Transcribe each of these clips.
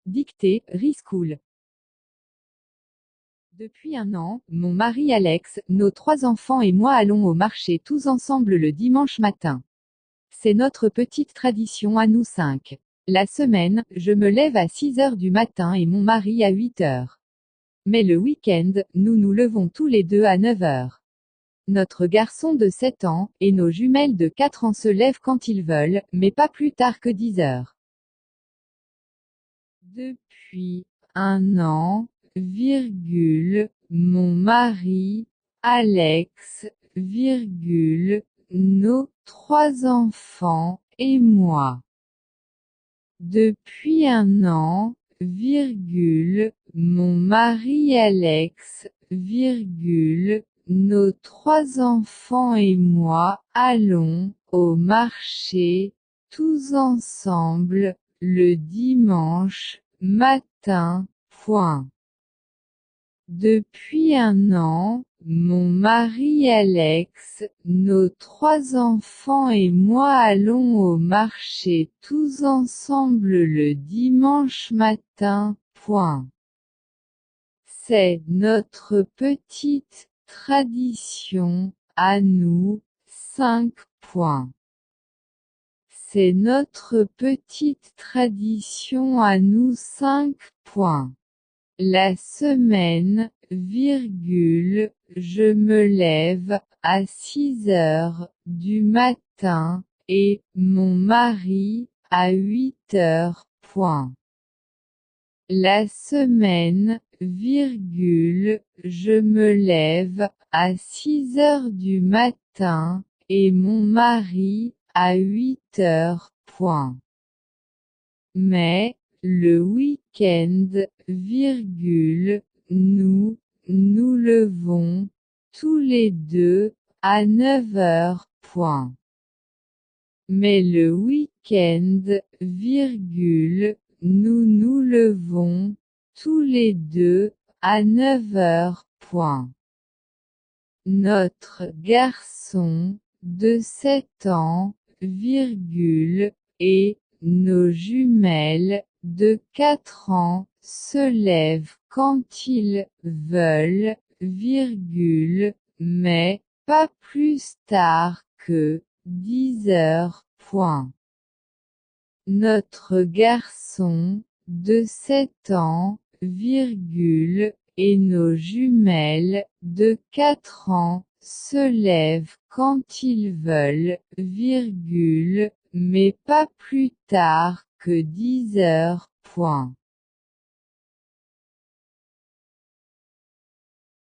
Dictée, Rischool. Depuis un an, mon mari Alex, nos 3 enfants et moi allons au marché tous ensemble le dimanche matin. C'est notre petite tradition à nous 5. La semaine, je me lève à 6 heures du matin et mon mari à 8 heures. Mais le week-end, nous nous levons tous les deux à 9 heures. Notre garçon de 7 ans, et nos jumelles de 4 ans se lèvent quand ils veulent, mais pas plus tard que 10 heures. Depuis un an, mon mari, Alex, nos 3 enfants, et moi. Depuis un an, mon mari Alex, nos 3 enfants et moi allons au marché, tous ensemble, le dimanche matin. Depuis un an, mon mari Alex, nos 3 enfants et moi allons au marché tous ensemble le dimanche matin. C'est notre petite tradition à nous 5. C'est notre petite tradition à nous 5. La semaine, je me lève à 6 heures du matin, et mon mari à 8 heures. La semaine, je me lève à 6 heures du matin, et mon mari à 8 heures. Mais, le week-end, nous nous levons tous les deux à 9 heures. Mais le week-end, nous nous levons tous les deux à 9 heures. Notre garçon de 7 ans, et nos jumelles de 4 ans se lèvent quand ils veulent, mais pas plus tard que 10 heures. Notre garçon de 7 ans, et nos jumelles de 4 ans se lèvent quand ils veulent, mais pas plus tard que 10 heures.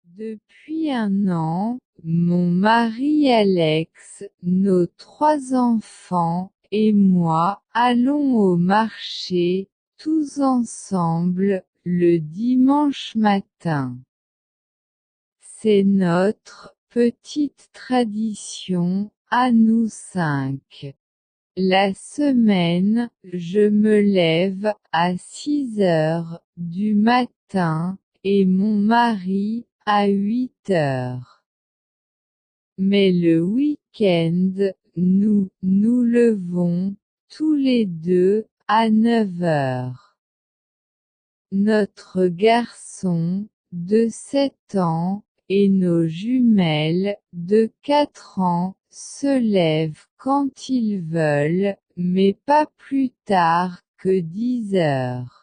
Depuis un an, mon mari Alex, nos 3 enfants, et moi, allons au marché, tous ensemble, le dimanche matin. C'est notre petite tradition à nous 5. La semaine, je me lève à 6 heures du matin, et mon mari à 8 heures. Mais le week-end, nous nous levons tous les deux à 9 heures. Notre garçon de 7 ans, et nos jumelles de 4 ans se lèvent quand ils veulent, mais pas plus tard que 10 heures.